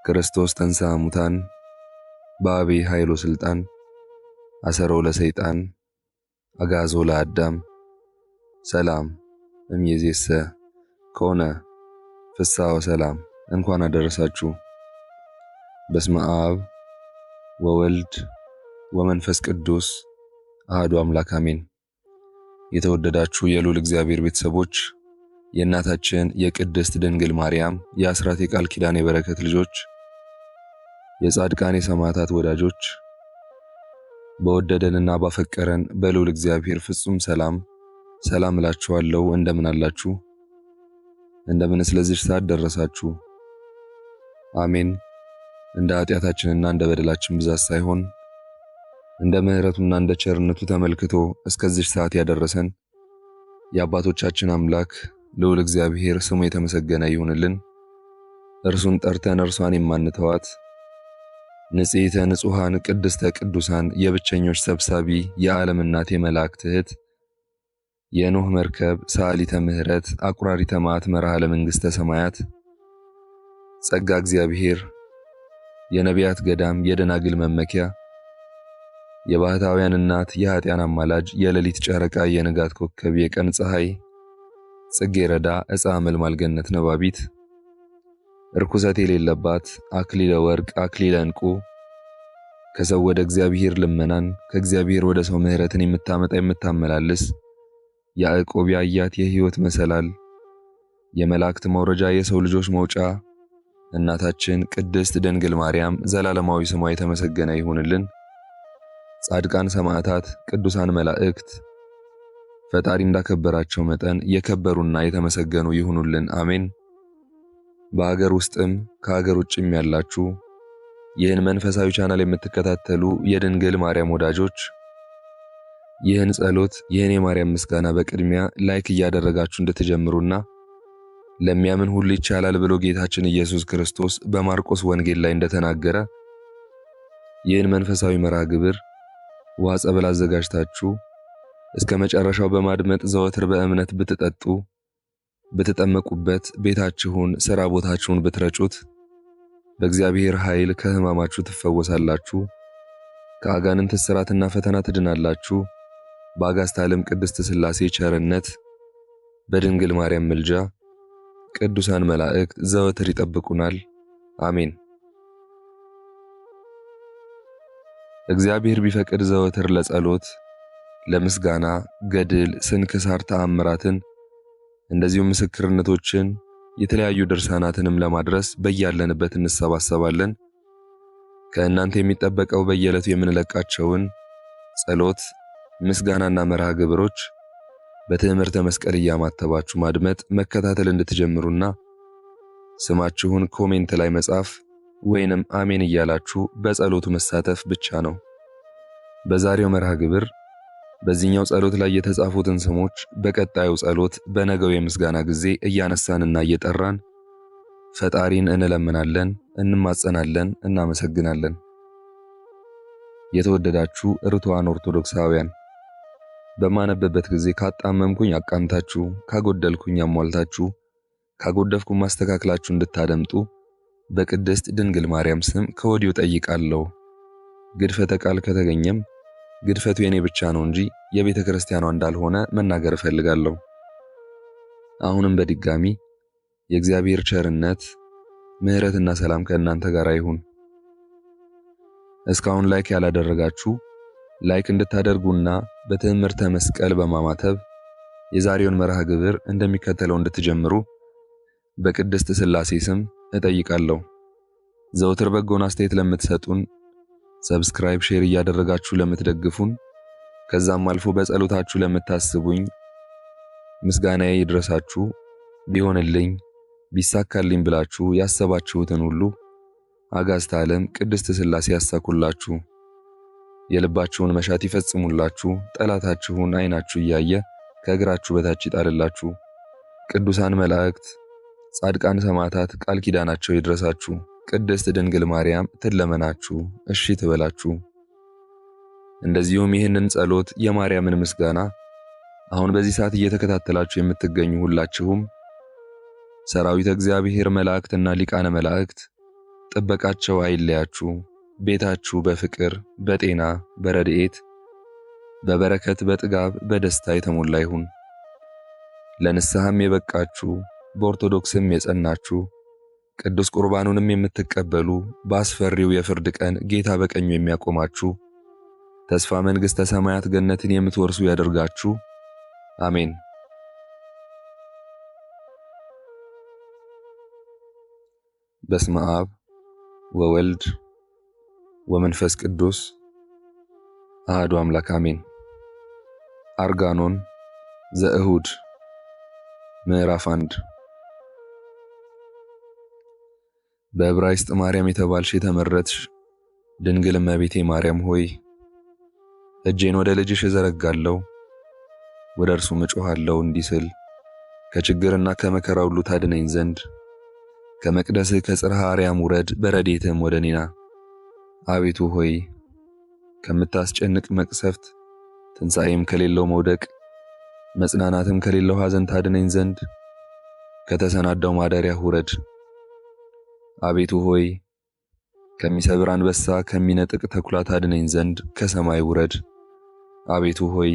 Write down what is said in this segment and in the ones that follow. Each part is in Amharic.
ክርስቶስ ተንሥአ እሙታን በአቢይ ኃይል ወሥልጣን አሰሮ ለሰይጣን አግዓዞ ለአዳም ሰላም እምይእዜሰ ኮነ ፍስሐ ወሰላም። እንኳን አደረሳችሁ። በስመ አብ ወወልድ ወመንፈስ ቅዱስ አሐዱ አምላክ አሜን። የተወደዳችሁ የልዑል እግዚአብሔር ቤተሰቦች፣ የእናታችን የቅድስት ድንግል ማርያም የአስራት የቃል ኪዳን የበረከት ልጆች፣ የጻድቃን የሰማዕታት ወዳጆች፣ በወደደንና ባፈቀረን በልዑል እግዚአብሔር ፍጹም ሰላም እላችኋለሁ። እንደምን አላችሁ? እንደምን ስለዚህ ሰዓት ደረሳችሁ? አሜን። እንደ ኃጢአታችንና እንደ በደላችን ብዛት ሳይሆን እንደ ምሕረቱና እንደ ቸርነቱ ተመልክቶ እስከዚህ ሰዓት ያደረሰን የአባቶቻችን አምላክ ልዑል እግዚአብሔር ስሙ የተመሰገነ ይሁንልን። እርሱን ጠርተን እርሷን የማንተዋት ንጽሕተ ንጹሐን ቅድስተ ቅዱሳን የብቸኞች ሰብሳቢ የዓለም እናት የመላእክት እህት የኖህ መርከብ ሰዓሊተ ምሕረት አቁራሪተ መዓት መርሃ ለመንግሥተ ሰማያት ጸጋ እግዚአብሔር የነቢያት ገዳም የደናግል መመኪያ የባሕታውያን እናት የኃጢያን አማላጅ የሌሊት ጨረቃ የንጋት ኮከብ የቀን ፀሐይ ጽጌረዳ ዕፀ አመልማል ገነት ነባቢት ርኩሰት የሌለባት አክሊለ ወርቅ አክሊለ ዕንቁ ከሰው ወደ እግዚአብሔር ልመናን ከእግዚአብሔር ወደ ሰው ምሕረትን የምታመጣ የምታመላልስ ያዕቆብ ያያት የሕይወት መሰላል የመላእክት መውረጃ የሰው ልጆች መውጫ እናታችን ቅድስት ድንግል ማርያም ዘላለማዊ ስሟ የተመሰገነ ይሁንልን። ጻድቃን ሰማዕታት፣ ቅዱሳን መላእክት ፈጣሪ እንዳከበራቸው መጠን የከበሩና የተመሰገኑ ይሁኑልን። አሜን። በሀገር ውስጥም ከሀገር ውጭም ያላችሁ ይህን መንፈሳዊ ቻናል የምትከታተሉ የድንግል ማርያም ወዳጆች ይህን ጸሎት ይህን የማርያም ምስጋና በቅድሚያ ላይክ እያደረጋችሁ እንድትጀምሩና ለሚያምን ሁሉ ይቻላል ብሎ ጌታችን ኢየሱስ ክርስቶስ በማርቆስ ወንጌል ላይ እንደተናገረ ይህን መንፈሳዊ መርሃ ግብር ውሃ ጸበል አዘጋጅታችሁ እስከ መጨረሻው በማድመጥ ዘወትር በእምነት ብትጠጡ ብትጠመቁበት ቤታችሁን ሥራ ቦታችሁን ብትረጩት በእግዚአብሔር ኃይል ከሕማማችሁ ትፈወሳላችሁ፣ ከአጋንንት እስራትና ፈተና ትድናላችሁ። በአጋዕዝተ ዓለም ቅድስት ሥላሴ ቸርነት በድንግል ማርያም ምልጃ ቅዱሳን መላእክት ዘወትር ይጠብቁናል። አሜን። እግዚአብሔር ቢፈቅድ ዘወትር ለጸሎት ለምስጋና ገድል፣ ስንክሳር፣ ተአምራትን እንደዚሁም ምስክርነቶችን የተለያዩ ድርሳናትንም ለማድረስ በያለንበት እንሰባሰባለን። ከእናንተ የሚጠበቀው በየዕለቱ የምንለቃቸውን ጸሎት፣ ምስጋናና መርሃ ግብሮች በትምህርተ መስቀል እያማተባችሁ ማድመጥ መከታተል እንድትጀምሩና ስማችሁን ኮሜንት ላይ መጻፍ ወይንም አሜን እያላችሁ በጸሎቱ መሳተፍ ብቻ ነው። በዛሬው መርሃ ግብር በዚህኛው ጸሎት ላይ የተጻፉትን ስሞች በቀጣዩ ጸሎት በነገው የምስጋና ጊዜ እያነሳንና እየጠራን ፈጣሪን እንለምናለን፣ እንማጸናለን፣ እናመሰግናለን። የተወደዳችሁ ርቱዓን ኦርቶዶክሳውያን በማነበበት ጊዜ ካጣመምኩኝ አቃምታችሁ ካጎደልኩኝ አሟልታችሁ ካጎደፍኩኝ ማስተካከላችሁ እንድታደምጡ በቅድስት ድንግል ማርያም ስም ከወዲሁ ጠይቃለሁ። ግድፈተ ቃል ከተገኘም ግድፈቱ የኔ ብቻ ነው እንጂ የቤተ ክርስቲያኗ እንዳልሆነ መናገር እፈልጋለሁ። አሁንም በድጋሚ የእግዚአብሔር ቸርነት ምሕረትና ሰላም ከእናንተ ጋር ይሁን። እስካሁን ላይክ ያላደረጋችሁ ላይክ እንድታደርጉና በትምህርተ መስቀል በማማተብ የዛሬውን መርሃ ግብር እንደሚከተለው እንድትጀምሩ በቅድስት ሥላሴ ስም እጠይቃለሁ። ዘወትር በጎን አስተያየት ለምትሰጡን ሰብስክራይብ፣ ሼር እያደረጋችሁ ለምትደግፉን ከዛም አልፎ በጸሎታችሁ ለምታስቡኝ ምስጋናዬ ይድረሳችሁ። ቢሆንልኝ ቢሳካልኝ ብላችሁ ያሰባችሁትን ሁሉ አጋዕዝተ ዓለም ቅድስት ሥላሴ ያሳኩላችሁ፣ የልባችሁን መሻት ይፈጽሙላችሁ፣ ጠላታችሁን ዓይናችሁ እያየ ከእግራችሁ በታች ይጣልላችሁ። ቅዱሳን መላእክት፣ ጻድቃን ሰማዕታት ቃል ኪዳናቸው ይድረሳችሁ። ቅድስት ድንግል ማርያም ትለመናችሁ፣ እሺ ትበላችሁ። እንደዚሁም ይህንን ጸሎት የማርያምን ምስጋና አሁን በዚህ ሰዓት እየተከታተላችሁ የምትገኙ ሁላችሁም ሰራዊተ እግዚአብሔር መላእክትና ሊቃነ መላእክት ጥበቃቸው አይለያችሁ። ቤታችሁ በፍቅር፣ በጤና፣ በረድኤት፣ በበረከት፣ በጥጋብ፣ በደስታ የተሞላ ይሁን። ለንስሐም የበቃችሁ በኦርቶዶክስም የጸናችሁ ቅዱስ ቁርባኑንም የምትቀበሉ በአስፈሪው የፍርድ ቀን ጌታ በቀኙ የሚያቆማችሁ ተስፋ መንግሥተ ሰማያት ገነትን የምትወርሱ ያደርጋችሁ። አሜን። በስመ አብ ወወልድ ወመንፈስ ቅዱስ አሐዱ አምላክ አሜን። አርጋኖን ዘእሁድ ምዕራፍ 1 በዕብራይስጥ ማርያም የተባልሽ የተመረጥሽ ድንግል እመቤቴ ማርያም ሆይ እጄን ወደ ልጅሽ እዘረጋለሁ፣ ወደ እርሱም እጮኻለሁ እንዲህ ስል ከችግርና ከመከራ ሁሉ ታድነኝ ዘንድ ከመቅደስህ ከጽርሐ አርያም ውረድ፣ በረድኤትህም ወደ እኔ ና። አቤቱ ሆይ ከምታስጨንቅ መቅሰፍት፣ ትንሣኤም ከሌለው መውደቅ፣ መጽናናትም ከሌለው ሐዘን ታድነኝ ዘንድ ከተሰናዳው ማደሪያህ ውረድ። አቤቱ ሆይ ከሚሰብር አንበሳ ከሚነጥቅ ተኩላ ታድነኝ ዘንድ ከሰማይ ውረድ። አቤቱ ሆይ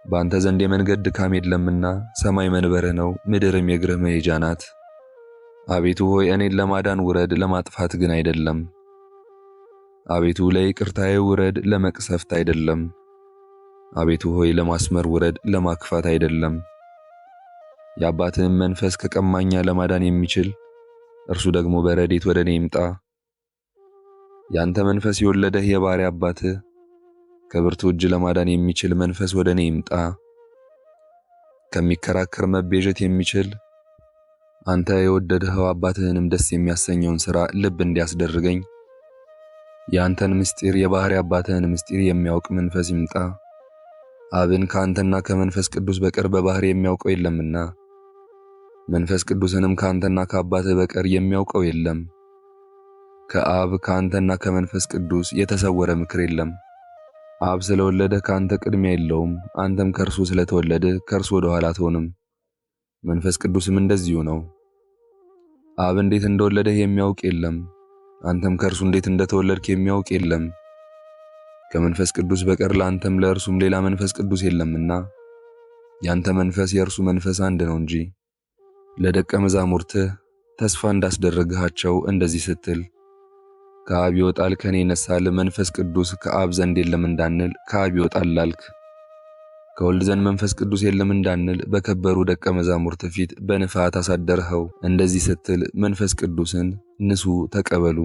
በአንተ ዘንድ የመንገድ ድካም የለምና ሰማይ መንበርህ ነው፣ ምድርም የእግርህ መሄጃ ናት። አቤቱ ሆይ እኔን ለማዳን ውረድ፣ ለማጥፋት ግን አይደለም። አቤቱ ለይቅርታዬ ውረድ፣ ለመቅሰፍት አይደለም። አቤቱ ሆይ ለማስመር ውረድ፣ ለማክፋት አይደለም። የአባትህም መንፈስ ከቀማኛ ለማዳን የሚችል እርሱ ደግሞ በረድኤት ወደ እኔ ይምጣ። ያንተ መንፈስ የወለደህ የባሪያ አባትህ ከብርቱ እጅ ለማዳን የሚችል መንፈስ ወደ እኔ ይምጣ። ከሚከራከር መቤዠት የሚችል አንተ የወደድኸው አባትህንም ደስ የሚያሰኘውን ሥራ ልብ እንዲያስደርገኝ ያንተን ምስጢር የባሕርይ አባትህን ምስጢር የሚያውቅ መንፈስ ይምጣ። አብን ከአንተና ከመንፈስ ቅዱስ በቀር በባሕርይ የሚያውቀው የለምና መንፈስ ቅዱስንም ከአንተና ከአባትህ በቀር የሚያውቀው የለም። ከአብ ከአንተና ከመንፈስ ቅዱስ የተሰወረ ምክር የለም። አብ ስለወለደ ከአንተ ቅድሚያ የለውም፣ አንተም ከእርሱ ስለተወለደ ከእርሱ ወደ ኋላ አትሆንም። መንፈስ ቅዱስም እንደዚሁ ነው። አብ እንዴት እንደወለደህ የሚያውቅ የለም፣ አንተም ከእርሱ እንዴት እንደተወለድክ የሚያውቅ የለም። ከመንፈስ ቅዱስ በቀር ለአንተም ለእርሱም ሌላ መንፈስ ቅዱስ የለምና ያንተ መንፈስ የእርሱ መንፈስ አንድ ነው እንጂ። ለደቀ መዛሙርትህ ተስፋ እንዳስደረግሃቸው እንደዚህ ስትል ከአብ ይወጣል ከኔ ይነሳል መንፈስ ቅዱስ ከአብ ዘንድ የለም እንዳንል ከአብ ይወጣል አልክ። ከወልድ ዘንድ መንፈስ ቅዱስ የለም እንዳንል በከበሩ ደቀ መዛሙርት ፊት በንፋት አሳደርኸው። እንደዚህ ስትል መንፈስ ቅዱስን ንሱ ተቀበሉ።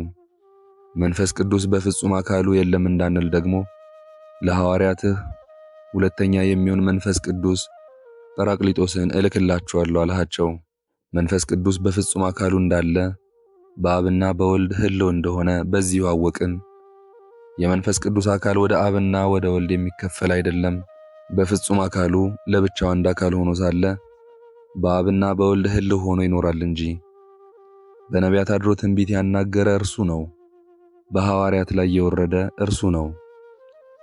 መንፈስ ቅዱስ በፍጹም አካሉ የለም እንዳንል ደግሞ ለሐዋርያትህ ሁለተኛ የሚሆን መንፈስ ቅዱስ ጰራቅሊጦስን እልክላችኋለሁ አልሃቸው። መንፈስ ቅዱስ በፍጹም አካሉ እንዳለ በአብና በወልድ ሕልው እንደሆነ በዚሁ አወቅን። የመንፈስ ቅዱስ አካል ወደ አብና ወደ ወልድ የሚከፈል አይደለም። በፍጹም አካሉ ለብቻው አንድ አካል ሆኖ ሳለ በአብና በወልድ ሕልው ሆኖ ይኖራል እንጂ። በነቢያት አድሮ ትንቢት ያናገረ እርሱ ነው። በሐዋርያት ላይ የወረደ እርሱ ነው።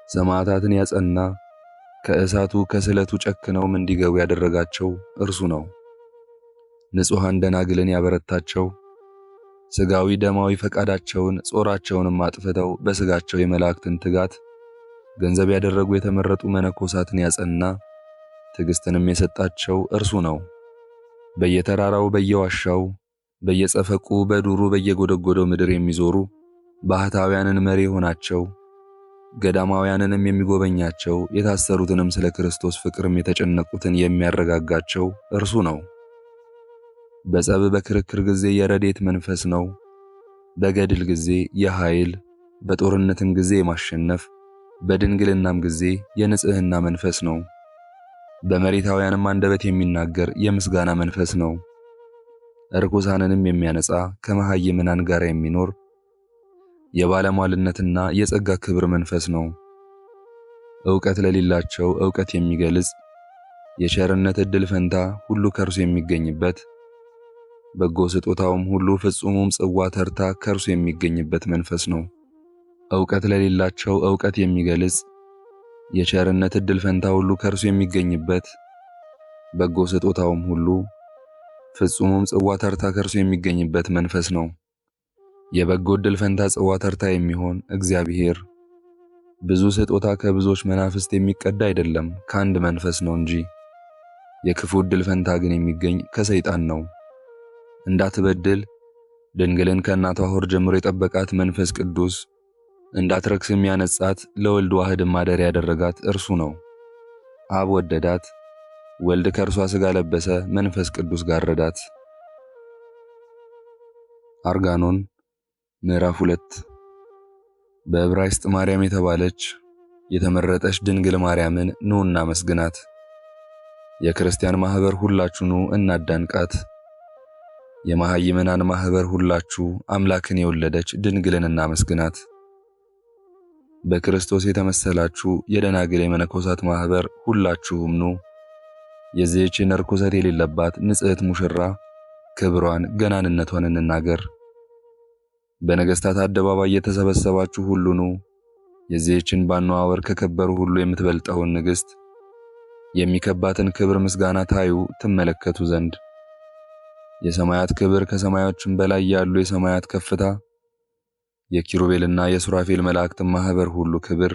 ሰማዕታትን ያጸና ከእሳቱ ከስለቱ ጨክነውም እንዲገቡ ያደረጋቸው እርሱ ነው። ንጹሐን ደናግልን ያበረታቸው ሥጋዊ ደማዊ ፈቃዳቸውን ጾራቸውንም አጥፍተው በሥጋቸው የመላእክትን ትጋት ገንዘብ ያደረጉ የተመረጡ መነኮሳትን ያጸና ትዕግስትንም የሰጣቸው እርሱ ነው። በየተራራው በየዋሻው በየጸፈቁ በዱሩ በየጎደጎደው ምድር የሚዞሩ ባህታውያንን መሪ ሆናቸው ገዳማውያንንም የሚጎበኛቸው የታሰሩትንም ስለ ክርስቶስ ፍቅርም የተጨነቁትን የሚያረጋጋቸው እርሱ ነው። በጸብ በክርክር ጊዜ የረድኤት መንፈስ ነው። በገድል ጊዜ የኃይል በጦርነትም ጊዜ የማሸነፍ በድንግልናም ጊዜ የንጽሕና መንፈስ ነው። በመሬታውያንም አንደበት የሚናገር የምስጋና መንፈስ ነው። ርኩሳንንም የሚያነጻ ከመሃይምናን ጋር የሚኖር የባለሟልነትና የጸጋ ክብር መንፈስ ነው። ዕውቀት ለሌላቸው ዕውቀት የሚገልጽ የቸርነት ዕድል ፈንታ ሁሉ ከእርሱ የሚገኝበት በጎ ስጦታውም ሁሉ ፍጹሙም ጽዋ ተርታ ከእርሱ የሚገኝበት መንፈስ ነው። ዕውቀት ለሌላቸው ዕውቀት የሚገልጽ የቸርነት ዕድል ፈንታ ሁሉ ከእርሱ የሚገኝበት በጎ ስጦታውም ሁሉ ፍጹሙም ጽዋ ተርታ ከእርሱ የሚገኝበት መንፈስ ነው። የበጎ ዕድል ፈንታ ጽዋ ተርታ የሚሆን እግዚአብሔር ብዙ ስጦታ ከብዙዎች መናፍስት የሚቀዳ አይደለም ከአንድ መንፈስ ነው እንጂ። የክፉ ዕድል ፈንታ ግን የሚገኝ ከሰይጣን ነው። እንዳትበድል ድንግልን ከእናቷ ሆድ ጀምሮ የጠበቃት መንፈስ ቅዱስ እንዳትረክስም ያነጻት ለወልድ ዋህድ ማደሪያ ያደረጋት እርሱ ነው። አብ ወደዳት፣ ወልድ ከእርሷ ሥጋ ለበሰ፣ መንፈስ ቅዱስ ጋረዳት። አርጋኖን ምዕራፍ 2 በዕብራይስጥ ማርያም የተባለች የተመረጠች ድንግል ማርያምን ኑ እናመስግናት። የክርስቲያን ማህበር ሁላችሁ ኑ እናዳንቃት። የመሃይምናን ማህበር ሁላችሁ አምላክን የወለደች ድንግልን እናመስግናት። በክርስቶስ የተመሰላችሁ የደናግል የመነኮሳት ማህበር ሁላችሁም ኑ የዚህችን ርኩሰት የሌለባት ንጽሕት ሙሽራ ክብሯን ገናንነቷን እንናገር። በነገሥታት አደባባይ የተሰበሰባችሁ ሁሉ ኑ የዚህችን ባኗወር ከከበሩ ሁሉ የምትበልጠውን ንግሥት የሚከባትን ክብር ምስጋና ታዩ ትመለከቱ ዘንድ የሰማያት ክብር ከሰማዮችም በላይ ያሉ የሰማያት ከፍታ የኪሩቤልና የሱራፌል መላእክት ማህበር ሁሉ ክብር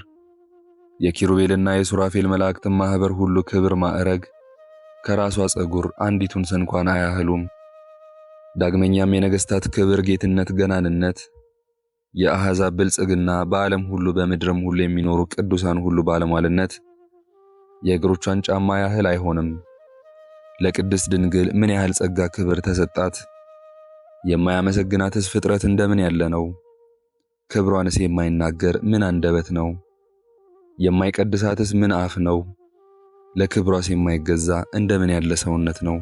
የኪሩቤልና የሱራፌል መላእክት ማህበር ሁሉ ክብር ማዕረግ ከራሷ ጸጉር አንዲቱን እንኳን አያህሉም። ዳግመኛም የነገሥታት ክብር ጌትነት ገናንነት የአሕዛብ ብልጽግና በዓለም ሁሉ በምድርም ሁሉ የሚኖሩ ቅዱሳን ሁሉ ባለሟልነት የእግሮቿን ጫማ ያህል አይሆንም። ለቅድስት ድንግል ምን ያህል ጸጋ ክብር ተሰጣት! የማያመሰግናትስ ፍጥረት እንደምን ያለ ነው! ክብሯንስ የማይናገር ምን አንደበት ነው! የማይቀድሳትስ ምን አፍ ነው! ለክብሯስ የማይገዛ እንደምን ያለ ሰውነት ነው!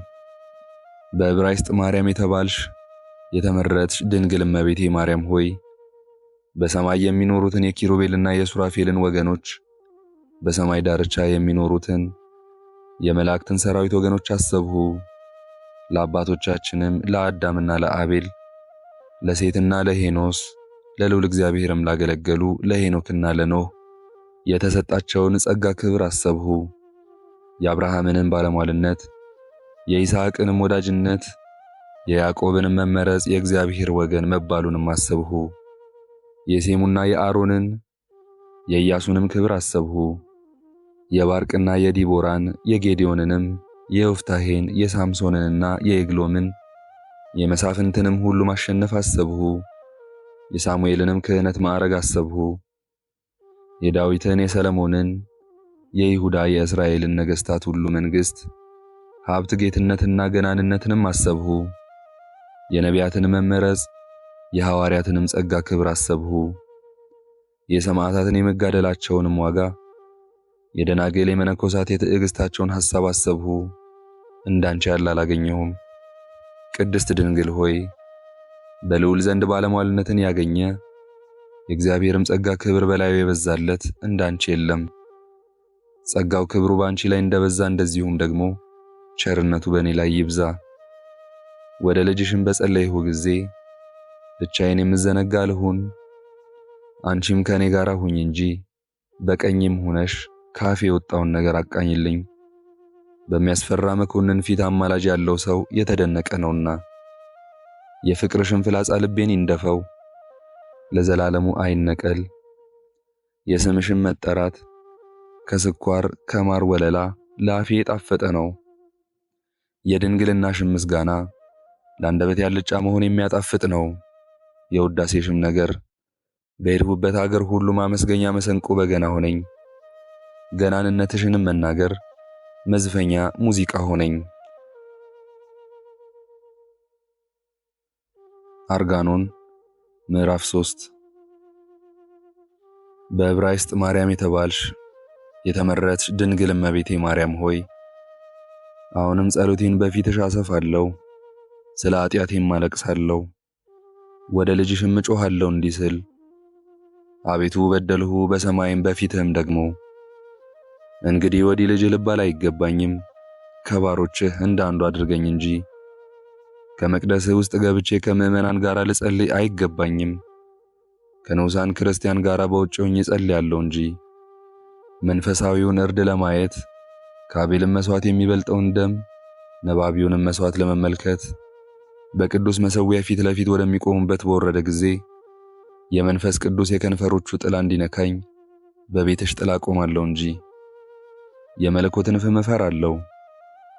በዕብራይስጥ ማርያም የተባልሽ የተመረጥሽ ድንግል እመቤቴ ማርያም ሆይ በሰማይ የሚኖሩትን የኪሩቤልና የሱራፌልን ወገኖች በሰማይ ዳርቻ የሚኖሩትን የመላእክትን ሰራዊት ወገኖች አሰብሁ። ለአባቶቻችንም ለአዳምና ለአቤል ለሴትና ለሄኖስ ለልዑል እግዚአብሔርም ላገለገሉ ለሄኖክና ለኖህ የተሰጣቸውን ጸጋ ክብር አሰብሁ። የአብርሃምንም ባለሟልነት የይስሐቅንም ወዳጅነት የያዕቆብንም መመረጽ የእግዚአብሔር ወገን መባሉንም አሰብሁ። የሴሙና የአሮንን የኢያሱንም ክብር አሰብሁ። የባርቅና የዲቦራን የጌዲዮንንም የዮፍታሔን የሳምሶንንና የኤግሎምን የመሳፍንትንም ሁሉ ማሸነፍ አሰብሁ። የሳሙኤልንም ክህነት ማዕረግ አሰብሁ። የዳዊትን የሰለሞንን የይሁዳ የእስራኤልን ነገሥታት ሁሉ መንግሥት ሀብት ጌትነትና ገናንነትንም አሰብሁ። የነቢያትን መመረጽ የሐዋርያትንም ጸጋ ክብር አሰብሁ። የሰማዕታትን የመጋደላቸውንም ዋጋ የደናግል የመነኮሳት የትዕግሥታቸውን ሐሳብ አሰብሁ። እንዳንቺ ያለ አላገኘሁም። ቅድስት ድንግል ሆይ በልዑል ዘንድ ባለሟልነትን ያገኘ የእግዚአብሔርም ጸጋ ክብር በላዩ የበዛለት እንዳንቺ የለም። ጸጋው ክብሩ ባንቺ ላይ እንደበዛ እንደዚሁም ደግሞ ቸርነቱ በእኔ ላይ ይብዛ። ወደ ልጅሽም በጸለይሁ ጊዜ ብቻዬን የምዘነጋ ልሁን፣ አንቺም ከኔ ጋር ሁኝ እንጂ በቀኝም ሆነሽ ካፌ የወጣውን ነገር አቃኝልኝ። በሚያስፈራ መኮንን ፊት አማላጅ ያለው ሰው የተደነቀ ነውና የፍቅርሽን ፍላጻ ልቤን ይንደፈው፣ ለዘላለሙ አይነቀል። የስምሽን መጠራት ከስኳር ከማር ወለላ ለአፌ የጣፈጠ ነው። የድንግልናሽም ምስጋና ለአንደበት ያልጫ መሆን የሚያጣፍጥ ነው። የውዳሴሽም ነገር በሄድሁበት አገር ሁሉ ማመስገኛ መሰንቆ በገና ሆነኝ። ገናንነትሽንም መናገር መዝፈኛ ሙዚቃ ሆነኝ። አርጋኖን ምዕራፍ 3 በዕብራይስጥ ማርያም የተባልሽ የተመረጥሽ ድንግል እመቤቴ ማርያም ሆይ አሁንም ጸሎቴን በፊትሽ አሰፋለሁ፣ ስለ ኃጢአቴም አለቅሳለሁ። ወደ ልጅሽም እጮሃለሁ እንዲህ ስል አቤቱ በደልሁ በሰማይም በፊትህም ደግሞ እንግዲህ ወዲህ ልጅ ልባል አይገባኝም፣ ከባሮችህ እንደ አንዱ አድርገኝ እንጂ። ከመቅደስህ ውስጥ ገብቼ ከምዕመናን ጋር ልጸልይ አይገባኝም፣ ከንዑሳን ክርስቲያን ጋር በውጭ ሆኜ እጸልያለሁ እንጂ። መንፈሳዊውን እርድ ለማየት ከአቤልም መስዋዕት የሚበልጠውን ደም ነባቢውንም መስዋዕት ለመመልከት በቅዱስ መሠዊያ ፊት ለፊት ወደሚቆሙበት በወረደ ጊዜ የመንፈስ ቅዱስ የከንፈሮቹ ጥላ እንዲነካኝ በቤትሽ ጥላ ቆማለሁ እንጂ የመለኮትን ፍም እፈራለሁ።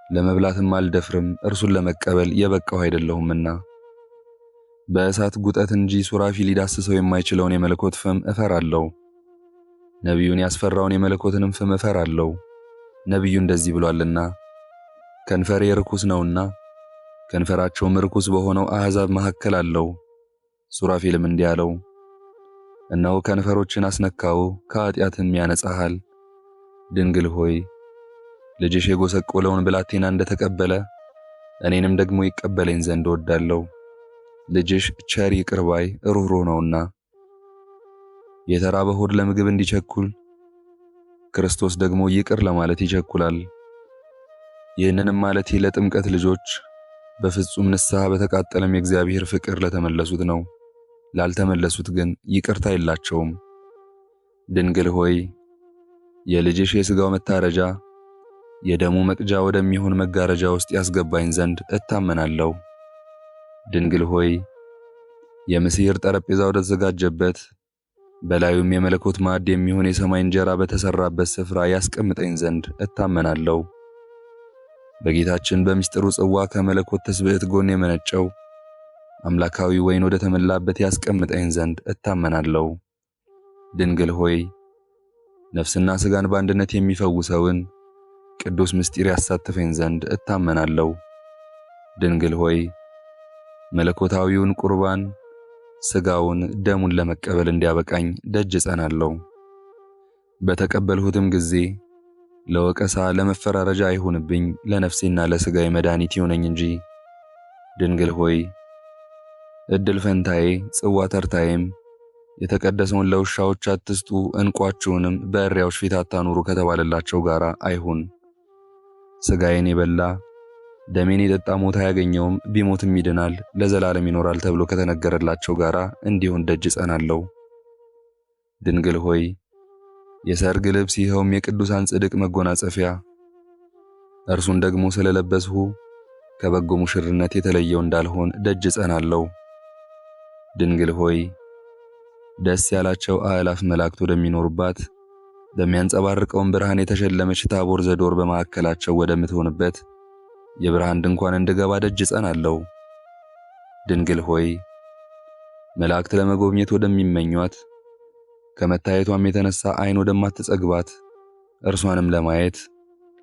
ለመብላትም አልደፍርም፣ እርሱን ለመቀበል የበቃሁ አይደለሁምና። በእሳት ጉጠት እንጂ ሱራፊ ሊዳስሰው የማይችለውን የመለኮት ፍም እፈራለሁ። ነቢዩን ያስፈራውን የመለኮትንም ፍም እፈራለሁ። ነቢዩ እንደዚህ ብሏልና ከንፈሬ ርኩስ ነውና ከንፈራቸውም ርኩስ በሆነው አሕዛብ መካከል አለው። ሱራፌልም እንዲህ አለው፣ እነሆ ከንፈሮችን አስነካው፣ ከኃጢአትም ያነጻሃል። ድንግል ሆይ ልጅሽ የጎሰቆለውን ብላቴና እንደተቀበለ እኔንም ደግሞ ይቀበለኝ ዘንድ እወዳለሁ። ልጅሽ ቸር ይቅር ባይ ሩህሩህ ነውና። የተራበ ሆድ ለምግብ እንዲቸኩል ክርስቶስ ደግሞ ይቅር ለማለት ይቸኩላል። ይህንንም ማለቴ ለጥምቀት ልጆች በፍጹም ንስሐ በተቃጠለም የእግዚአብሔር ፍቅር ለተመለሱት ነው። ላልተመለሱት ግን ይቅርታ የላቸውም። ድንግል ሆይ የልጅሽ የሥጋው መታረጃ የደሙ መቅጃ ወደሚሆን መጋረጃ ውስጥ ያስገባኝ ዘንድ እታመናለሁ። ድንግል ሆይ የምስር ጠረጴዛ ወደተዘጋጀበት በላዩም የመለኮት ማዕድ የሚሆን የሰማይ እንጀራ በተሰራበት ስፍራ ያስቀምጠኝ ዘንድ እታመናለሁ። በጌታችን በምስጢሩ ጽዋ ከመለኮት ትስብእት ጎን የመነጨው አምላካዊ ወይን ወደ ተመላበት ያስቀምጠኝ ዘንድ እታመናለሁ። ድንግል ሆይ ነፍስና ሥጋን በአንድነት የሚፈውሰውን ቅዱስ ምስጢር ያሳትፈኝ ዘንድ እታመናለሁ። ድንግል ሆይ መለኮታዊውን ቁርባን ሥጋውን ደሙን ለመቀበል እንዲያበቃኝ ደጅ እጸናለሁ። በተቀበልሁትም ጊዜ ለወቀሳ ለመፈራረጃ አይሁንብኝ፣ ለነፍሴና ለሥጋዬ መድኃኒት ይሁነኝ እንጂ። ድንግል ሆይ ዕድል ፈንታዬ ጽዋ ተርታዬም የተቀደሰውን ለውሻዎች አትስጡ፣ ዕንቋችሁንም በእሪያዎች ፊት አታኑሩ ከተባለላቸው ጋር አይሁን። ሥጋዬን የበላ ደሜን የጠጣ ሞት አያገኘውም፣ ቢሞትም ይድናል፣ ለዘላለም ይኖራል ተብሎ ከተነገረላቸው ጋር እንዲሁን ደጅ እጸናለሁ። ድንግል ሆይ የሰርግ ልብስ ይኸውም የቅዱሳን ጽድቅ መጎናጸፊያ እርሱን ደግሞ ስለለበስሁ ከበጎ ሙሽርነት የተለየው እንዳልሆን ደጅ እጸናለሁ። ድንግል ሆይ ደስ ያላቸው አእላፍ መላእክት ወደሚኖሩባት በሚያንጸባርቀውን ብርሃን የተሸለመች ታቦር ዘዶር በማዕከላቸው ወደምትሆንበት የብርሃን ድንኳን እንድገባ ደጅ እጸናለሁ። ድንግል ሆይ መላእክት ለመጎብኘት ወደሚመኟት ከመታየቷም የተነሳ ዓይን ወደማትጸግባት እርሷንም ለማየት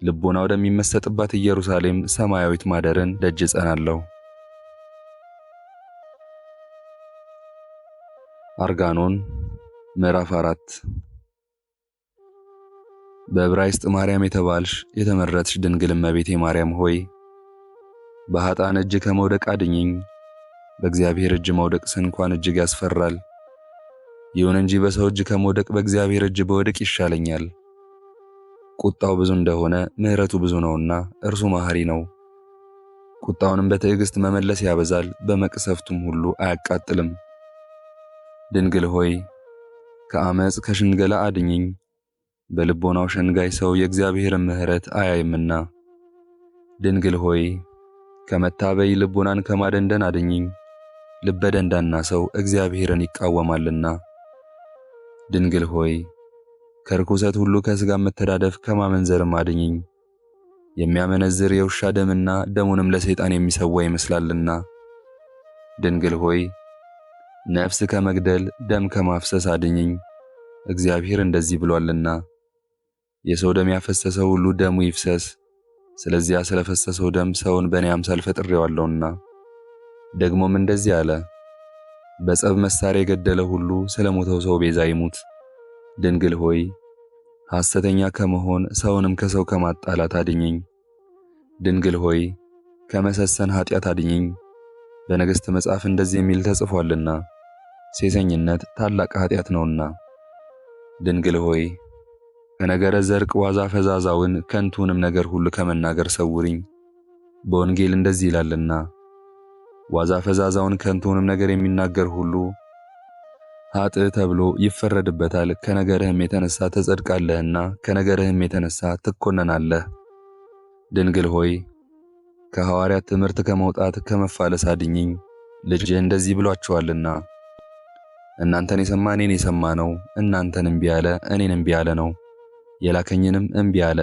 ልቦና ወደሚመሰጥባት ኢየሩሳሌም ሰማያዊት ማደርን ደጅ እጸናለሁ። አርጋኖን ምዕራፍ 4 በዕብራይስጥ ማርያም የተባልሽ የተመረጥሽ ድንግል እመቤቴ ማርያም ሆይ በኃጥአን እጅ ከመውደቅ አድኝኝ። በእግዚአብሔር እጅ መውደቅስ እንኳን እጅግ ያስፈራል። ይሁን እንጂ በሰው እጅ ከመውደቅ በእግዚአብሔር እጅ በወደቅ ይሻለኛል። ቁጣው ብዙ እንደሆነ ምሕረቱ ብዙ ነውና እርሱ መሐሪ ነው። ቁጣውንም በትዕግስት መመለስ ያበዛል፣ በመቅሰፍቱም ሁሉ አያቃጥልም። ድንግል ሆይ ከአመፅ ከሽንገላ አድኝኝ። በልቦናው ሸንጋይ ሰው የእግዚአብሔርን ምሕረት አያይምና። ድንግል ሆይ ከመታበይ ልቦናን ከማደንደን አድኝኝ። ልበ ደንዳና ሰው እግዚአብሔርን ይቃወማልና። ድንግል ሆይ ከርኩሰት ሁሉ ከሥጋ መተዳደፍ ከማመንዘርም አድኝኝ። የሚያመነዝር የውሻ ደምና ደሙንም ለሰይጣን የሚሰዋ ይመስላልና። ድንግል ሆይ ነፍስ ከመግደል ደም ከማፍሰስ አድኝኝ። እግዚአብሔር እንደዚህ ብሏልና የሰው ደም ያፈሰሰ ሁሉ ደሙ ይፍሰስ። ስለዚያ ስለፈሰሰው ደም ሰውን በእኔ አምሳል ፈጥሬዋለሁና። ደግሞም እንደዚህ አለ፣ በጸብ መሳሪያ የገደለ ሁሉ ስለ ሞተው ሰው ቤዛ ይሙት። ድንግል ሆይ ሐሰተኛ ከመሆን ሰውንም ከሰው ከማጣላት አድኝኝ። ድንግል ሆይ ከመሰሰን ኃጢአት አድኝኝ። በነገሥት መጽሐፍ እንደዚህ የሚል ተጽፏልና ሴሰኝነት ታላቅ ኃጢአት ነውና። ድንግል ሆይ ከነገረ ዘርቅ ዋዛ ፈዛዛውን ከንቱንም ነገር ሁሉ ከመናገር ሰውሪኝ። በወንጌል እንደዚህ ይላልና ዋዛ ፈዛዛውን ከንቱንም ነገር የሚናገር ሁሉ ኃጥእ ተብሎ ይፈረድበታል። ከነገርህም የተነሳ ትጸድቃለህና ከነገርህም የተነሳ ትኮነናለህ። ድንግል ሆይ ከሐዋርያት ትምህርት ከመውጣት ከመፋለስ አድኝኝ። ልጄ እንደዚህ ብሏቸዋልና እናንተን የሰማ እኔን የሰማ ነው፣ እናንተን እምቢ ያለ እኔን እምቢ ያለ ነው፣ የላከኝንም እምቢ አለ።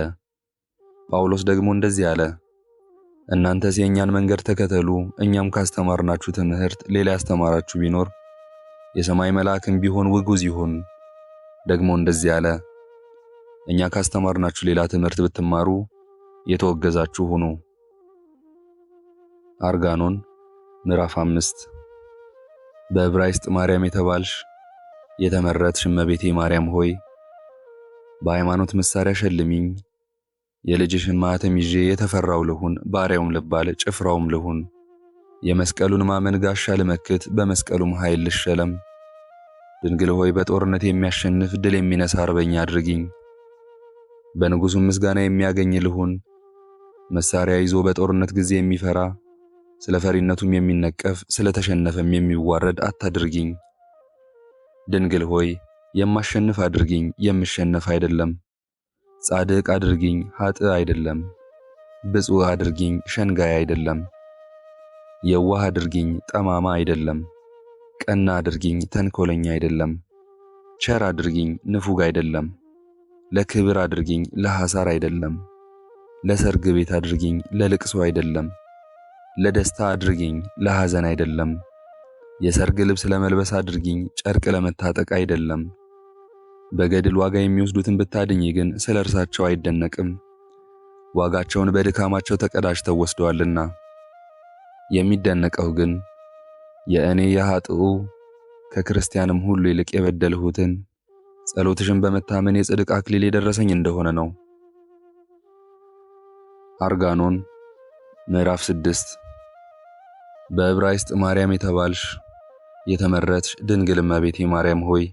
ጳውሎስ ደግሞ እንደዚህ አለ፣ እናንተስ የእኛን መንገድ ተከተሉ፣ እኛም ካስተማርናችሁ ትምህርት ሌላ ያስተማራችሁ ቢኖር የሰማይ መልአክም ቢሆን ውጉዝ ይሁን። ደግሞ እንደዚህ አለ፣ እኛ ካስተማርናችሁ ሌላ ትምህርት ብትማሩ የተወገዛችሁ ሁኑ። አርጋኖን ምዕራፍ 5 በዕብራይስጥ ማርያም የተባልሽ የተመረጥሽ እመቤቴ ማርያም ሆይ በሃይማኖት መሳሪያ ሸልሚኝ። የልጅሽን ማኅተም ይዤ የተፈራው ልሁን፣ ባሪያውም ልባል ጭፍራውም ልሁን። የመስቀሉን ማመን ጋሻ ልመክት፣ በመስቀሉም ኃይል ልሸለም። ድንግል ሆይ በጦርነት የሚያሸንፍ ድል የሚነሳ አርበኛ አድርጊኝ። በንጉሡም ምስጋና የሚያገኝ ልሁን። መሳሪያ ይዞ በጦርነት ጊዜ የሚፈራ ስለ ፈሪነቱም የሚነቀፍ ስለ ተሸነፈም የሚዋረድ አታድርጊኝ። ድንግል ሆይ የማሸንፍ አድርጊኝ፣ የምሸነፍ አይደለም። ጻድቅ አድርጊኝ፣ ኃጥእ አይደለም። ብፁዕ አድርጊኝ፣ ሸንጋይ አይደለም። የዋህ አድርጊኝ፣ ጠማማ አይደለም። ቀና አድርጊኝ፣ ተንኮለኛ አይደለም። ቸር አድርጊኝ፣ ንፉግ አይደለም። ለክብር አድርጊኝ፣ ለሐሳር አይደለም። ለሰርግ ቤት አድርጊኝ፣ ለልቅሶ አይደለም። ለደስታ አድርጊኝ፣ ለሐዘን አይደለም። የሰርግ ልብስ ለመልበስ አድርጊኝ፣ ጨርቅ ለመታጠቅ አይደለም። በገድል ዋጋ የሚወስዱትን ብታድኝ ግን ስለ እርሳቸው አይደነቅም፣ ዋጋቸውን በድካማቸው ተቀዳጅተው ወስደዋልና። የሚደነቀው ግን የእኔ የኃጥኡ ከክርስቲያንም ሁሉ ይልቅ የበደልሁትን ጸሎትሽን በመታመን የጽድቅ አክሊል የደረሰኝ እንደሆነ ነው። አርጋኖን ምዕራፍ 6 በዕብራይስጥ ማርያም የተባልሽ የተመረጥሽ ድንግል እመቤቴ ማርያም ሆይ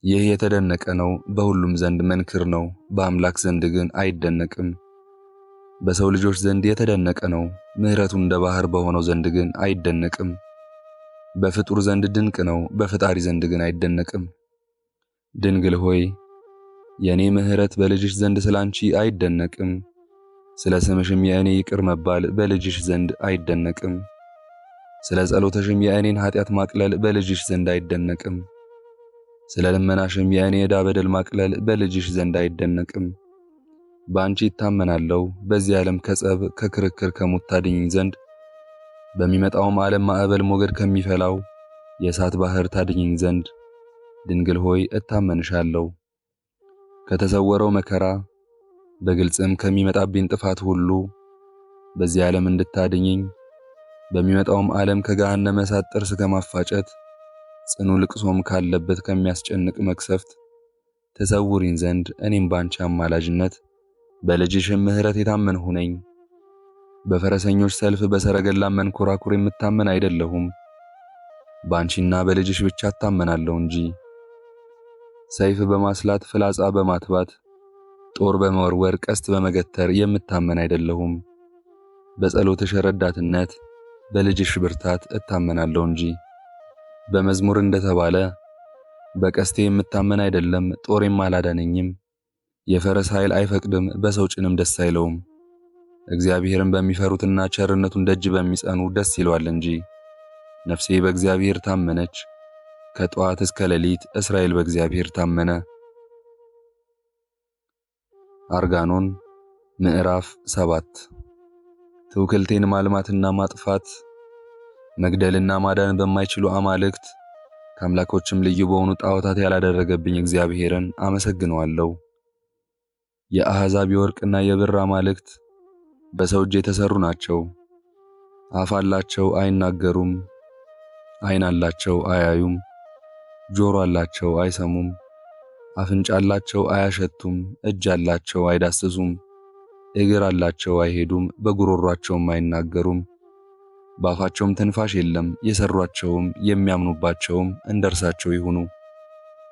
ይህ የተደነቀ ነው፣ በሁሉም ዘንድ መንክር ነው፣ በአምላክ ዘንድ ግን አይደነቅም። በሰው ልጆች ዘንድ የተደነቀ ነው፣ ምሕረቱ እንደ ባህር በሆነው ዘንድ ግን አይደነቅም። በፍጡር ዘንድ ድንቅ ነው፣ በፈጣሪ ዘንድ ግን አይደነቅም። ድንግል ሆይ የኔ ምሕረት በልጅሽ ዘንድ ስላንቺ አይደነቅም፣ ስለ ስምሽም የእኔ ይቅር መባል በልጅሽ ዘንድ አይደነቅም። ስለ ጸሎተሽም የእኔን ኃጢአት ማቅለል በልጅሽ ዘንድ አይደነቅም። ስለ ልመናሽም የእኔ ዕዳ በደል ማቅለል በልጅሽ ዘንድ አይደነቅም። በአንቺ ይታመናለሁ፣ በዚህ ዓለም ከጸብ ከክርክር ከሞት ታድኝኝ ዘንድ በሚመጣውም ዓለም ማዕበል ሞገድ ከሚፈላው የእሳት ባህር ታድኝኝ ዘንድ ድንግል ሆይ እታመንሻለሁ። ከተሰወረው መከራ በግልጽም ከሚመጣብኝ ጥፋት ሁሉ በዚህ ዓለም እንድታድኝኝ በሚመጣውም ዓለም ከገሃነመ እሳት ጥርስ ከማፋጨት ጽኑ ልቅሶም ካለበት ከሚያስጨንቅ መቅሰፍት ተሰውሪኝ ዘንድ እኔም ባንቺ አማላጅነት በልጅሽም ምሕረት የታመንሁ ነኝ። በፈረሰኞች ሰልፍ በሰረገላም መንኮራኩር የምታመን አይደለሁም፣ ባንቺና በልጅሽ ብቻ እታመናለሁ እንጂ። ሰይፍ በማስላት ፍላጻ በማትባት ጦር በመወርወር ቀስት በመገተር የምታመን አይደለሁም። በጸሎትሽ ረዳትነት በልጅሽ ብርታት እታመናለሁ እንጂ። በመዝሙር እንደተባለ በቀስቴ የምታመን አይደለም፣ ጦሬም አላዳነኝም። የፈረስ ኃይል አይፈቅድም፣ በሰው ጭንም ደስ አይለውም። እግዚአብሔርን በሚፈሩትና ቸርነቱን ደጅ በሚጸኑ ደስ ይለዋል እንጂ። ነፍሴ በእግዚአብሔር ታመነች፣ ከጠዋት እስከ ሌሊት እስራኤል በእግዚአብሔር ታመነ። አርጋኖን ምዕራፍ 7 ትውክልቴን ማልማትና ማጥፋት መግደልና ማዳን በማይችሉ አማልክት ከአምላኮችም ልዩ በሆኑ ጣዖታት ያላደረገብኝ እግዚአብሔርን አመሰግነዋለሁ። የአሕዛብ የወርቅና የብር አማልክት በሰው እጅ የተሰሩ ናቸው። አፍ አላቸው አይናገሩም፣ ዓይን አላቸው አያዩም፣ ጆሮ አላቸው አይሰሙም፣ አፍንጫ አላቸው አያሸቱም፣ እጅ አላቸው አይዳስሱም፣ እግር አላቸው አይሄዱም፣ በጉሮሯቸውም አይናገሩም። በአፋቸውም ትንፋሽ የለም። የሰሯቸውም የሚያምኑባቸውም እንደርሳቸው ይሁኑ።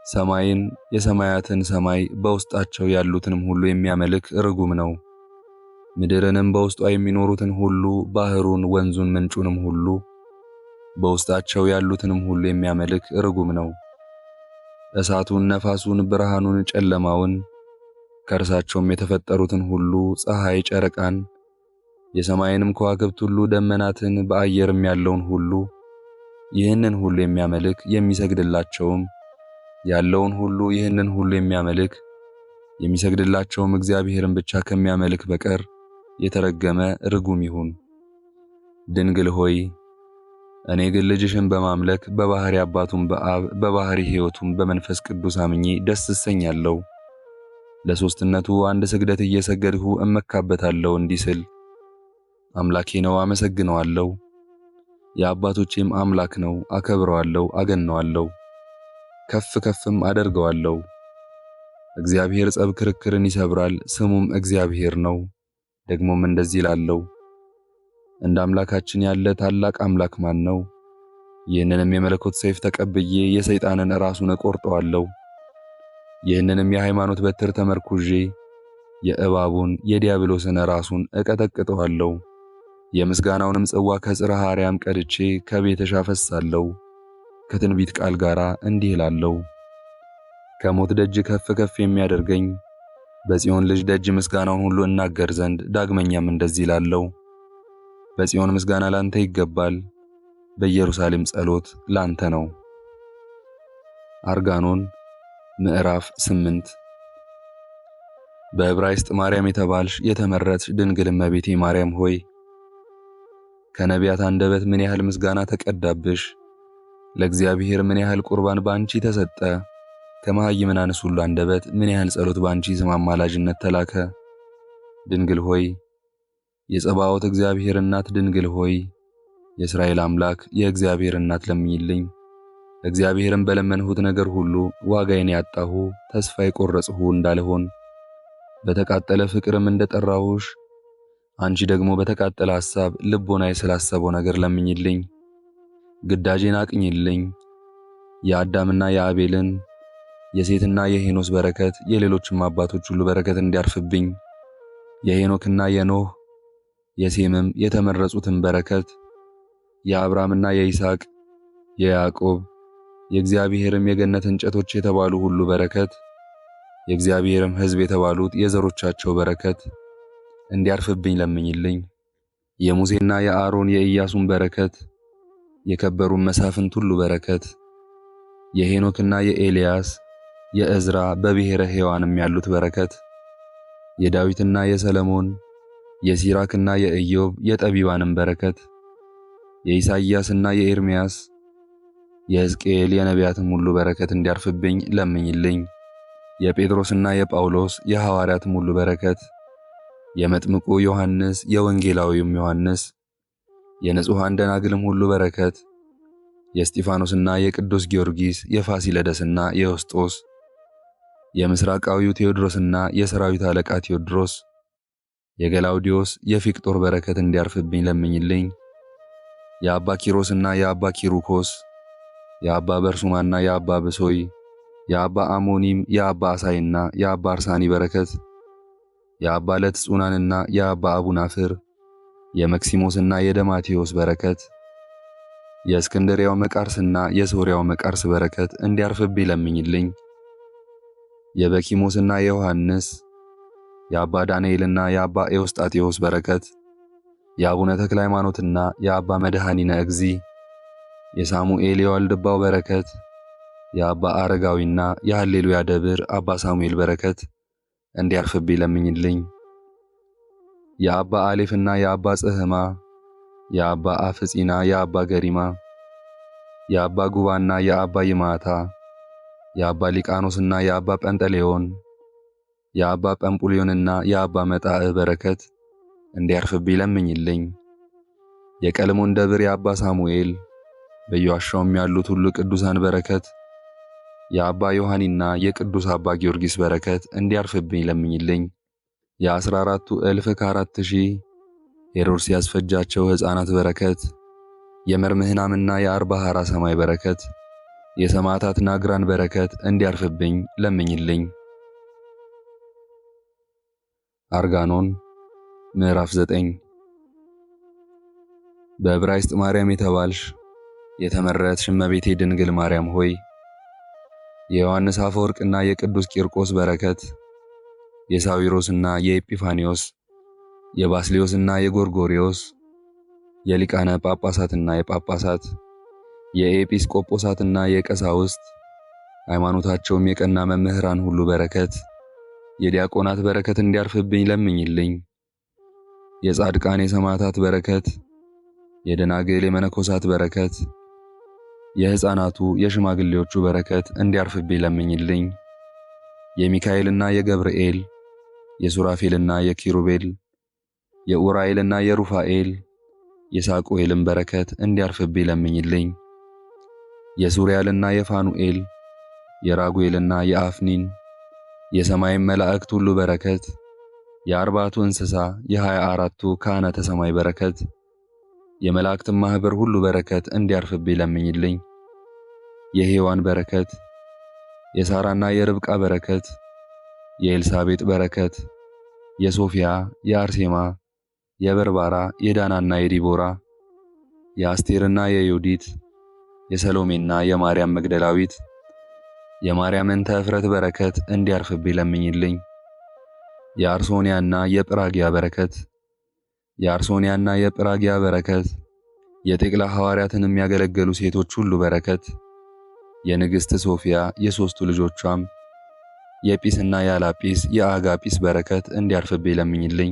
ሰማይን የሰማያትን ሰማይ በውስጣቸው ያሉትንም ሁሉ የሚያመልክ ርጉም ነው። ምድርንም በውስጧ የሚኖሩትን ሁሉ ባህሩን፣ ወንዙን፣ ምንጩንም ሁሉ በውስጣቸው ያሉትንም ሁሉ የሚያመልክ ርጉም ነው። እሳቱን፣ ነፋሱን፣ ብርሃኑን፣ ጨለማውን ከእርሳቸውም የተፈጠሩትን ሁሉ ፀሐይ፣ ጨረቃን የሰማይንም ከዋክብት ሁሉ ደመናትን በአየርም ያለውን ሁሉ ይህንን ሁሉ የሚያመልክ የሚሰግድላቸውም ያለውን ሁሉ ይህንን ሁሉ የሚያመልክ የሚሰግድላቸውም እግዚአብሔርን ብቻ ከሚያመልክ በቀር የተረገመ ርጉም ይሁን። ድንግል ሆይ እኔ ግን ልጅሽን በማምለክ በባህሪ አባቱም በአብ በባህሪ ሕይወቱም በመንፈስ ቅዱስ አምኜ ደስ እሰኛለሁ። ለሦስትነቱ አንድ ስግደት እየሰገድሁ እመካበታለሁ እንዲህ ስል አምላኬ ነው፣ አመሰግነዋለሁ። የአባቶቼም አምላክ ነው፣ አከብረዋለሁ፣ አገነዋለሁ፣ ከፍ ከፍም አደርገዋለሁ። እግዚአብሔር ጸብ ክርክርን ይሰብራል፣ ስሙም እግዚአብሔር ነው። ደግሞም እንደዚህ እላለሁ፣ እንደ አምላካችን ያለ ታላቅ አምላክ ማን ነው? ይህንንም የመለኮት ሰይፍ ተቀብዬ የሰይጣንን ራሱን እቆርጠዋለሁ። ይህንንም የሃይማኖት በትር ተመርኩዤ የእባቡን የዲያብሎስን ራሱን እቀጠቅጠዋለሁ። የምስጋናውንም ጽዋ ከጽርሐ አርያም ቀድቼ ከቤትሽ አፈሳለሁ። ከትንቢት ቃል ጋር እንዲህ እላለሁ፣ ከሞት ደጅ ከፍ ከፍ የሚያደርገኝ በጽዮን ልጅ ደጅ ምስጋናውን ሁሉ እናገር ዘንድ። ዳግመኛም እንደዚህ እላለሁ፣ በጽዮን ምስጋና ላንተ ይገባል፣ በኢየሩሳሌም ጸሎት ላንተ ነው። አርጋኖን ምዕራፍ 8 በዕብራይስጥ ማርያም የተባልሽ የተመረጥሽ ድንግል እመቤቴ ማርያም ሆይ ከነቢያት አንደበት ምን ያህል ምስጋና ተቀዳብሽ፣ ለእግዚአብሔር ምን ያህል ቁርባን ባንቺ ተሰጠ። ከመሃይምናንስ ሁሉ አንደበት ምን ያህል ጸሎት ባንቺ ስም አማላጅነት ተላከ። ድንግል ሆይ የጸባዖት እግዚአብሔር እናት ድንግል ሆይ የእስራኤል አምላክ የእግዚአብሔር እናት ለምኝልኝ። እግዚአብሔርን በለመንሁት ነገር ሁሉ ዋጋዬን ያጣሁ ተስፋ የቆረጽሁ እንዳልሆን በተቃጠለ ፍቅርም እንደጠራሁሽ አንቺ ደግሞ በተቃጠለ ሐሳብ ልቦናዬ ስላሰበው ነገር ለምኝልኝ። ግዳጄን አቅኝልኝ። የአዳምና የአቤልን የሴትና የሄኖስ በረከት የሌሎችም አባቶች ሁሉ በረከት እንዲያርፍብኝ የሄኖክና የኖህ የሴምም የተመረጹትን በረከት የአብርሃምና የይስሐቅ የያዕቆብ የእግዚአብሔርም የገነት እንጨቶች የተባሉ ሁሉ በረከት የእግዚአብሔርም ሕዝብ የተባሉት የዘሮቻቸው በረከት እንዲያርፍብኝ ለምኝልኝ። የሙሴና የአሮን የኢያሱን በረከት የከበሩን መሳፍንት ሁሉ በረከት የሄኖክና የኤልያስ የእዝራ በብሔረ ሕያዋንም ያሉት በረከት የዳዊትና የሰለሞን የሲራክና የኢዮብ የጠቢባንም በረከት የኢሳይያስና የኤርምያስ የሕዝቅኤል የነቢያትም ሁሉ በረከት እንዲያርፍብኝ ለምኝልኝ። የጴጥሮስና የጳውሎስ የሐዋርያትም ሁሉ በረከት የመጥምቁ ዮሐንስ የወንጌላዊውም ዮሐንስ የንጹሐን ደናግልም ሁሉ በረከት የእስጢፋኖስና የቅዱስ ጊዮርጊስ የፋሲለደስና የዮስጦስ የምስራቃዊው ቴዎድሮስና የሰራዊት አለቃ ቴዎድሮስ የገላውዲዮስ የፊቅጦር በረከት እንዲያርፍብኝ ለምኝልኝ። የአባ ኪሮስና የአባ ኪሩኮስ የአባ በርሱማና የአባ ብሶይ የአባ አሞኒም የአባ አሳይና የአባ አርሳኒ በረከት የአባ ለትጹናንና የአባ አቡናፍር የመክሲሞስና የደማቴዎስ በረከት የእስክንድሪያው መቃርስና የሶርያው መቃርስ በረከት እንዲያርፍብኝ ለምኝልኝ። የበኪሞስና የዮሐንስ የአባ ዳንኤልና የአባ ኤዎስጣቴዎስ በረከት የአቡነ ተክለ ሃይማኖትና የአባ መድኃኒነ እግዚ የሳሙኤል የዋልድባው በረከት የአባ አረጋዊና የሃሌሉያ ደብር አባ ሳሙኤል በረከት እንዲያርፍብኝ ለምኝልኝ። የአባ አሌፍና የአባ ጽህማ የአባ አፍጺና የአባ ገሪማ የአባ ጉባና የአባ ይማታ የአባ ሊቃኖስና የአባ ጰንጠሌዎን የአባ ጰምፑልዮንና የአባ መጣዕ በረከት እንዲያርፍብኝ ለምኝልኝ። የቀልሞን ደብር የአባ ሳሙኤል በየዋሻውም ያሉት ሁሉ ቅዱሳን በረከት የአባ ዮሐኒና የቅዱስ አባ ጊዮርጊስ በረከት እንዲያርፍብኝ ለምኝልኝ። የ14ቱ እልፍ ከ4000 ሄሮድስ ያስፈጃቸው ሕፃናት በረከት የመርምህናምና የአርባሃራ ሰማይ በረከት የሰማዕታት ናግራን በረከት እንዲያርፍብኝ ለምኝልኝ። አርጋኖን ምዕራፍ 9 በዕብራይስጥ ማርያም የተባልሽ የተመረጥሽ እመቤቴ ድንግል ማርያም ሆይ የዮሐንስ አፈወርቅና የቅዱስ ቂርቆስ በረከት የሳዊሮስና የኤጲፋኒዮስ የባስልዮስና የጎርጎርዮስ የሊቃነ ጳጳሳትና የጳጳሳት የኤጲስቆጶሳትና የቀሳውስት ሃይማኖታቸውም የቀና መምህራን ሁሉ በረከት የዲያቆናት በረከት እንዲያርፍብኝ ለምኝልኝ። የጻድቃን የሰማዕታት በረከት የደናግል የመነኮሳት በረከት የሕፃናቱ የሽማግሌዎቹ በረከት እንዲያርፍብኝ ለምኝልኝ። የሚካኤልና የገብርኤል የሱራፌልና የኪሩቤል የኡራኤልና የሩፋኤል የሳቁኤልም በረከት እንዲያርፍብኝ ለምኝልኝ። የሱሪያልና የፋኑኤል የራጉኤልና የአፍኒን የሰማይም መላእክት ሁሉ በረከት የአርባቱ እንስሳ የ24ቱ ካህናተ ሰማይ በረከት የመላእክትም ማህበር ሁሉ በረከት እንዲያርፍብኝ ለምኝልኝ። የሔዋን በረከት የሳራና የርብቃ በረከት የኤልሳቤጥ በረከት የሶፊያ የአርሴማ የበርባራ የዳናና የዲቦራ የአስቴርና የዮዲት የሰሎሜና የማርያም መግደላዊት የማርያምን ተፍረት በረከት እንዲያርፍብኝ ለምኝልኝ። የአርሶንያና የጵራጊያ በረከት የአርሶንያና የጵራጊያ በረከት የጤቅላ ሐዋርያትን የሚያገለግሉ ሴቶች ሁሉ በረከት የንግሥት ሶፊያ የሦስቱ ልጆቿም የጲስና የአላጲስ የአጋጲስ በረከት እንዲያርፍብኝ ለምኝልኝ።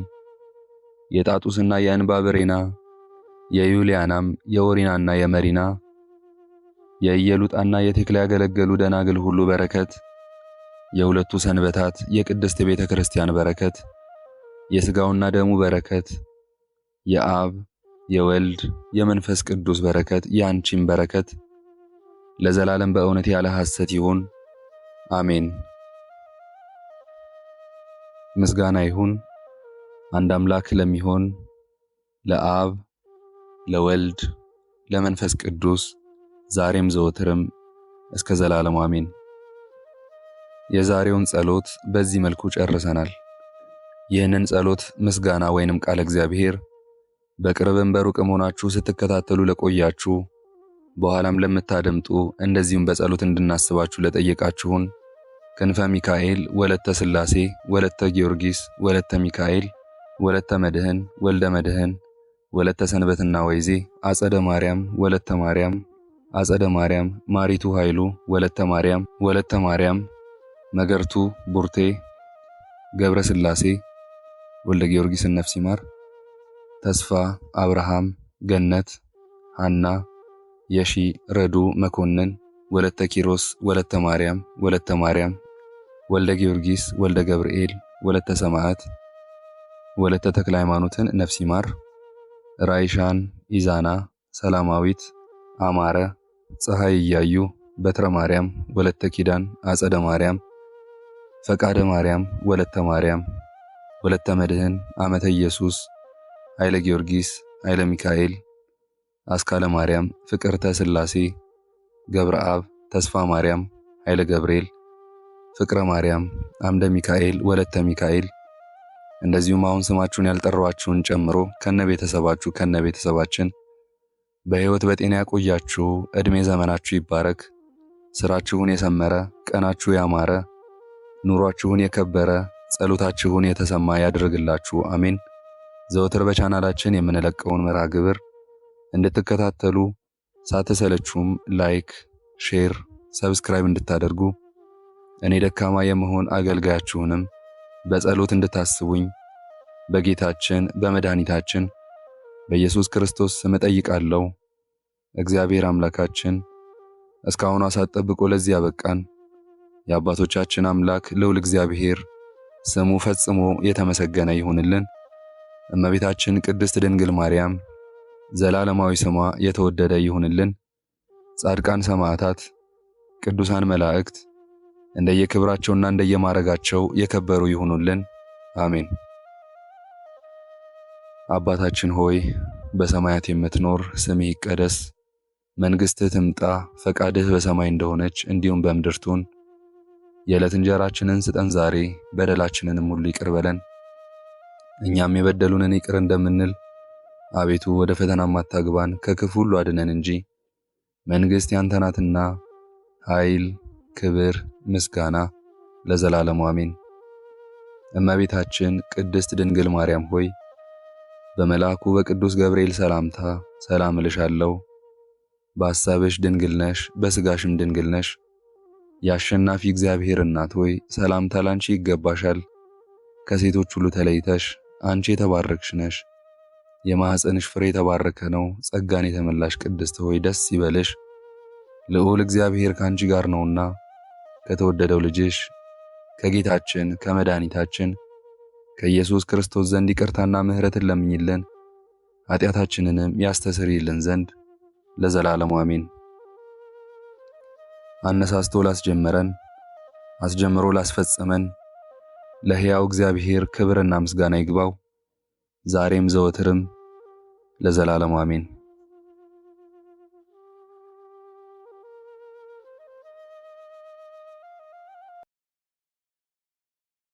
የጣጡስና የእንባብሬና የዩልያናም የኦሪናና የመሪና የኢየሉጣና የቴክላ ያገለገሉ ደናግል ሁሉ በረከት የሁለቱ ሰንበታት የቅድስት ቤተ ክርስቲያን በረከት የሥጋውና ደሙ በረከት የአብ የወልድ የመንፈስ ቅዱስ በረከት ያንቺም በረከት ለዘላለም በእውነት ያለ ሐሰት ይሁን፣ አሜን። ምስጋና ይሁን አንድ አምላክ ለሚሆን ለአብ ለወልድ ለመንፈስ ቅዱስ ዛሬም ዘወትርም እስከ ዘላለም አሜን። የዛሬውን ጸሎት በዚህ መልኩ ጨርሰናል። ይህንን ጸሎት ምስጋና ወይንም ቃለ እግዚአብሔር በቅርብም በሩቅም ሆናችሁ ስትከታተሉ ለቆያችሁ በኋላም ለምታደምጡ እንደዚሁም በጸሎት እንድናስባችሁ ለጠየቃችሁን ክንፈ ሚካኤል ወለተ ሥላሴ ወለተ ጊዮርጊስ ወለተ ሚካኤል ወለተ መድህን ወልደ መድህን ወለተ ሰንበትና ወይዜ አጸደ ማርያም ወለተ ማርያም አጸደ ማርያም ማሪቱ ኃይሉ ወለተ ማርያም መገርቱ ቡርቴ ገብረ ሥላሴ ወልደ ጊዮርጊስን ነፍስ ይማር። ተስፋ አብርሃም ገነት ሐና የሺ ረዱ መኮንን ወለተ ኪሮስ ወለተ ማርያም ወልደ ጊዮርጊስ ወልደ ገብርኤል ወለተ ሰማዕት ወለተ ተክለ ሃይማኖትን ነፍስ ይማር። ራይሻን ኢዛና ሰላማዊት አማረ ፀሐይ እያዩ በትረ ማርያም ወለተ ኪዳን አጸደ ማርያም ፈቃደ ማርያም ወለተ መድህን አመተ ኢየሱስ ኃይለ ጊዮርጊስ ኃይለ ሚካኤል አስካለ ማርያም ፍቅርተ ሥላሴ ገብረአብ ተስፋ ማርያም ኃይለ ገብርኤል ፍቅረ ማርያም አምደ ሚካኤል ወለተ ሚካኤል እንደዚሁም አሁን ስማችሁን ያልጠራዋችሁን ጨምሮ ከነቤተሰባችን በሕይወት በጤና ያቆያችሁ፣ ዕድሜ ዘመናችሁ ይባረክ፣ ስራችሁን የሰመረ ቀናችሁ ያማረ ኑሯችሁን የከበረ ጸሎታችሁን የተሰማ ያድርግላችሁ፣ አሜን። ዘወትር በቻናላችን የምንለቀውን መርሃ ግብር እንድትከታተሉ ሳትሰለቹም ላይክ፣ ሼር፣ ሰብስክራይብ እንድታደርጉ እኔ ደካማ የመሆን አገልጋያችሁንም በጸሎት እንድታስቡኝ በጌታችን በመድኃኒታችን በኢየሱስ ክርስቶስ ስም እጠይቃለሁ። እግዚአብሔር አምላካችን እስካሁን አሳጠብቆ ለዚህ ያበቃን የአባቶቻችን አምላክ ልዑል እግዚአብሔር ስሙ ፈጽሞ የተመሰገነ ይሁንልን። እመቤታችን ቅድስት ድንግል ማርያም ዘላለማዊ ስሟ የተወደደ ይሁንልን። ጻድቃን ሰማዕታት፣ ቅዱሳን መላእክት እንደየክብራቸውና እንደየማረጋቸው የከበሩ ይሁኑልን፣ አሜን። አባታችን ሆይ በሰማያት የምትኖር ስምህ ይቀደስ፣ መንግሥትህ ትምጣ፣ ፈቃድህ በሰማይ እንደሆነች እንዲሁም በምድር ትሁን። የዕለት እንጀራችንን ስጠን ዛሬ፣ በደላችንንም ሁሉ ይቅር በለን እኛም የበደሉንን ይቅር እንደምንል፣ አቤቱ ወደ ፈተናም አታግባን ከክፉ ሁሉ አድነን እንጂ መንግሥት ያንተ ናትና ኃይል፣ ክብር፣ ምስጋና ለዘላለሙ አሜን። እመቤታችን ቅድስት ድንግል ማርያም ሆይ በመልአኩ በቅዱስ ገብርኤል ሰላምታ ሰላም እልሻለሁ። በሐሳብሽ ድንግል ነሽ፣ በሥጋሽም ድንግል ነሽ። የአሸናፊ እግዚአብሔር እናት ሆይ ሰላምታ ላንቺ ይገባሻል። ከሴቶች ሁሉ ተለይተሽ አንቺ የተባረክሽ ነሽ። የማኅፀንሽ ፍሬ የተባረከ ነው። ጸጋን የተመላሽ ቅድስት ሆይ ደስ ይበልሽ፣ ልዑል እግዚአብሔር ካንቺ ጋር ነውና ከተወደደው ልጅሽ ከጌታችን ከመድኃኒታችን ከኢየሱስ ክርስቶስ ዘንድ ይቅርታና ምሕረትን ለምኝልን ኃጢአታችንንም ያስተሰርይልን ዘንድ ለዘላለሙ አሜን። አነሳስቶ ላስጀመረን አስጀምሮ ላስፈጸመን ለሕያው እግዚአብሔር ክብርና ምስጋና ይግባው ዛሬም ዘወትርም ለዘላለሙ አሜን።